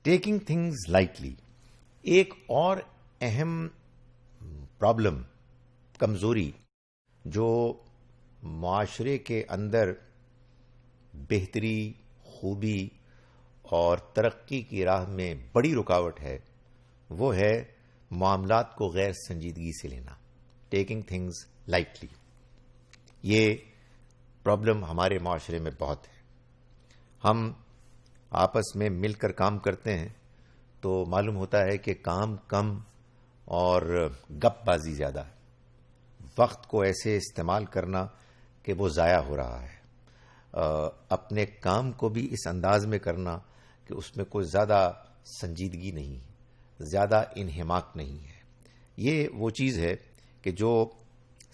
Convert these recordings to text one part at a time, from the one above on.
Taking things lightly ایک اور اہم پرابلم، کمزوری جو معاشرے کے اندر بہتری، خوبی اور ترقی کی راہ میں بڑی رکاوٹ ہے، وہ ہے معاملات کو غیر سنجیدگی سے لینا، ٹیکنگ تھنگز لائٹلی۔ یہ پرابلم ہمارے معاشرے میں بہت ہے۔ ہم آپس میں مل کر کام کرتے ہیں تو معلوم ہوتا ہے کہ کام کم اور گپ بازی زیادہ ہے، وقت کو ایسے استعمال کرنا کہ وہ ضائع ہو رہا ہے، اپنے کام کو بھی اس انداز میں کرنا کہ اس میں کوئی زیادہ سنجیدگی نہیں ہے، زیادہ انہماک نہیں ہے۔ یہ وہ چیز ہے کہ جو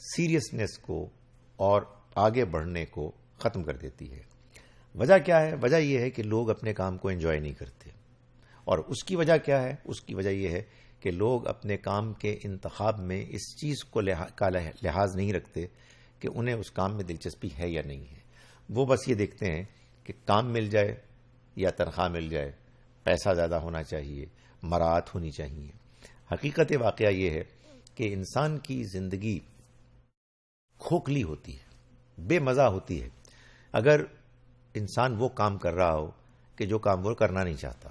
سیریسنس کو اور آگے بڑھنے کو ختم کر دیتی ہے۔ وجہ کیا ہے؟ وجہ یہ ہے کہ لوگ اپنے کام کو انجوائے نہیں کرتے، اور اس کی وجہ کیا ہے؟ اس کی وجہ یہ ہے کہ لوگ اپنے کام کے انتخاب میں اس چیز کو کا لحاظ نہیں رکھتے کہ انہیں اس کام میں دلچسپی ہے یا نہیں ہے۔ وہ بس یہ دیکھتے ہیں کہ کام مل جائے یا تنخواہ مل جائے، پیسہ زیادہ ہونا چاہیے، مراعات ہونی چاہیے۔ حقیقت واقعہ یہ ہے کہ انسان کی زندگی کھوکھلی ہوتی ہے، بے مزہ ہوتی ہے اگر انسان وہ کام کر رہا ہو کہ جو کام وہ کرنا نہیں چاہتا،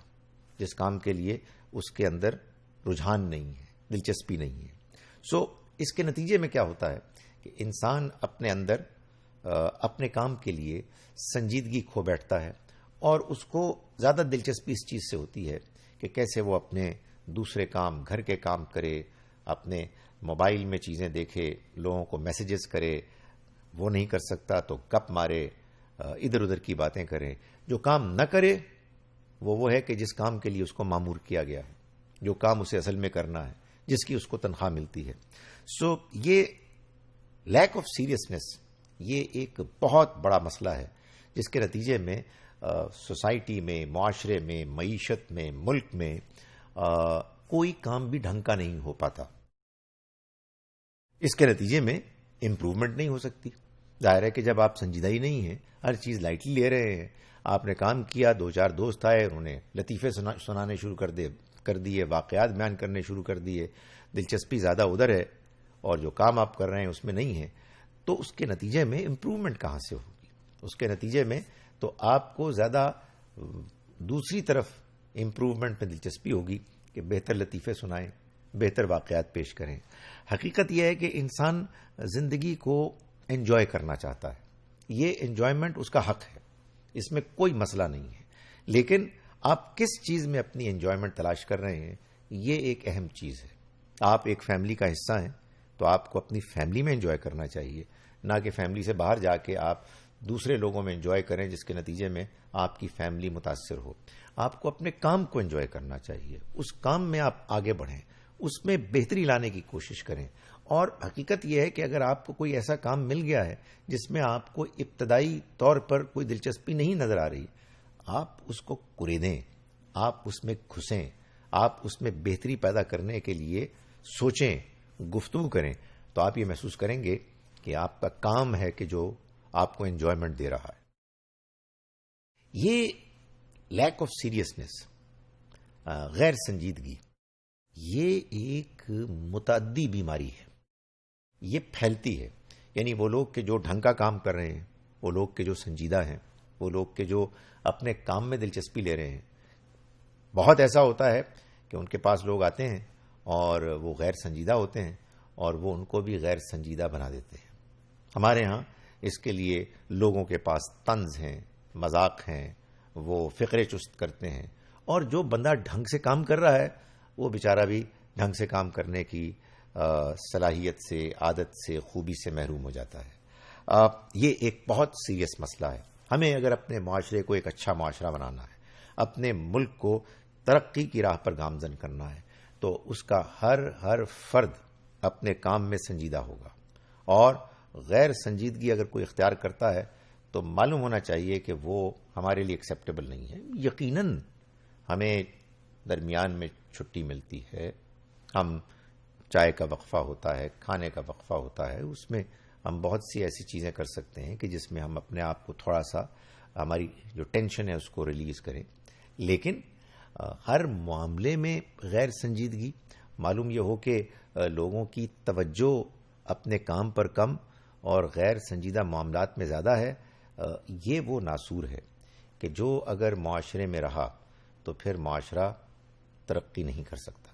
جس کام کے لیے اس کے اندر رجحان نہیں ہے، دلچسپی نہیں ہے۔ اس کے نتیجے میں کیا ہوتا ہے کہ انسان اپنے اندر اپنے کام کے لیے سنجیدگی کھو بیٹھتا ہے، اور اس کو زیادہ دلچسپی اس چیز سے ہوتی ہے کہ کیسے وہ اپنے دوسرے کام، گھر کے کام کرے، اپنے موبائل میں چیزیں دیکھے، لوگوں کو میسیجز کرے، وہ نہیں کر سکتا تو گپ مارے، ادھر ادھر کی باتیں کرے۔ جو کام نہ کرے وہ ہے کہ جس کام کے لیے اس کو مامور کیا گیا ہے، جو کام اسے اصل میں کرنا ہے، جس کی اس کو تنخواہ ملتی ہے۔ یہ لیک آف سیریسنس یہ ایک بہت بڑا مسئلہ ہے، جس کے نتیجے میں سوسائٹی میں، معاشرے میں، معیشت میں، ملک میں کوئی کام بھی ڈھنگ کا نہیں ہو پاتا۔ اس کے نتیجے میں امپروومنٹ نہیں ہو سکتی۔ ظاہر ہے کہ جب آپ سنجیدہ ہی نہیں ہیں، ہر چیز لائٹلی لے رہے ہیں، آپ نے کام کیا، دو چار دوست آئے، انہوں نے لطیفے سنانے شروع کر دیے، واقعات بیان کرنے شروع کر دیے، دلچسپی زیادہ ادھر ہے اور جو کام آپ کر رہے ہیں اس میں نہیں ہے، تو اس کے نتیجے میں امپروومنٹ کہاں سے ہوگی؟ اس کے نتیجے میں تو آپ کو زیادہ دوسری طرف امپروومنٹ میں دلچسپی ہوگی کہ بہتر لطیفے سنائیں، بہتر واقعات پیش کریں۔ حقیقت یہ ہے کہ انسان زندگی کو انجوائے کرنا چاہتا ہے، یہ انجوائمنٹ اس کا حق ہے، اس میں کوئی مسئلہ نہیں ہے، لیکن آپ کس چیز میں اپنی انجوائمنٹ تلاش کر رہے ہیں، یہ ایک اہم چیز ہے۔ آپ ایک فیملی کا حصہ ہیں تو آپ کو اپنی فیملی میں انجوائے کرنا چاہیے، نہ کہ فیملی سے باہر جا کے آپ دوسرے لوگوں میں انجوائے کریں جس کے نتیجے میں آپ کی فیملی متاثر ہو۔ آپ کو اپنے کام کو انجوائے کرنا چاہیے، اس کام میں آپ آگے بڑھیں، اس میں بہتری لانے کی کوشش کریں۔ اور حقیقت یہ ہے کہ اگر آپ کو کوئی ایسا کام مل گیا ہے جس میں آپ کو ابتدائی طور پر کوئی دلچسپی نہیں نظر آ رہی، آپ اس کو کریدیں، آپ اس میں گھسیں، آپ اس میں بہتری پیدا کرنے کے لیے سوچیں، گفتگو کریں، تو آپ یہ محسوس کریں گے کہ آپ کا کام ہے کہ جو آپ کو انجوائمنٹ دے رہا ہے۔ یہ لیک آف سیریسنس، غیر سنجیدگی، یہ ایک متعدی بیماری ہے، یہ پھیلتی ہے۔ یعنی وہ لوگ کہ جو ڈھنگ کا کام کر رہے ہیں، وہ لوگ کہ جو سنجیدہ ہیں، وہ لوگ کہ جو اپنے کام میں دلچسپی لے رہے ہیں، بہت ایسا ہوتا ہے کہ ان کے پاس لوگ آتے ہیں اور وہ غیر سنجیدہ ہوتے ہیں اور وہ ان کو بھی غیر سنجیدہ بنا دیتے ہیں۔ ہمارے ہاں اس کے لیے لوگوں کے پاس طنز ہیں، مذاق ہیں، وہ فقرے چست کرتے ہیں، اور جو بندہ ڈھنگ سے کام کر رہا ہے وہ بیچارہ بھی ڈھنگ سے کام کرنے کی صلاحیت سے، عادت سے، خوبی سے محروم ہو جاتا ہے۔ یہ ایک بہت سیریس مسئلہ ہے۔ ہمیں اگر اپنے معاشرے کو ایک اچھا معاشرہ بنانا ہے، اپنے ملک کو ترقی کی راہ پر گامزن کرنا ہے، تو اس کا ہر فرد اپنے کام میں سنجیدہ ہوگا، اور غیر سنجیدگی اگر کوئی اختیار کرتا ہے تو معلوم ہونا چاہیے کہ وہ ہمارے لیے ایکسیپٹیبل نہیں ہے۔ یقیناً ہمیں درمیان میں چھٹی ملتی ہے، ہم چائے کا وقفہ ہوتا ہے، کھانے کا وقفہ ہوتا ہے، اس میں ہم بہت سی ایسی چیزیں کر سکتے ہیں کہ جس میں ہم اپنے آپ کو تھوڑا سا، ہماری جو ٹینشن ہے اس کو ریلیز کریں، لیکن ہر معاملے میں غیر سنجیدگی، معلوم یہ ہو کہ لوگوں کی توجہ اپنے کام پر کم اور غیر سنجیدہ معاملات میں زیادہ ہے، یہ وہ ناسور ہے کہ جو اگر معاشرے میں رہا تو پھر معاشرہ ترقی نہیں کر سکتا۔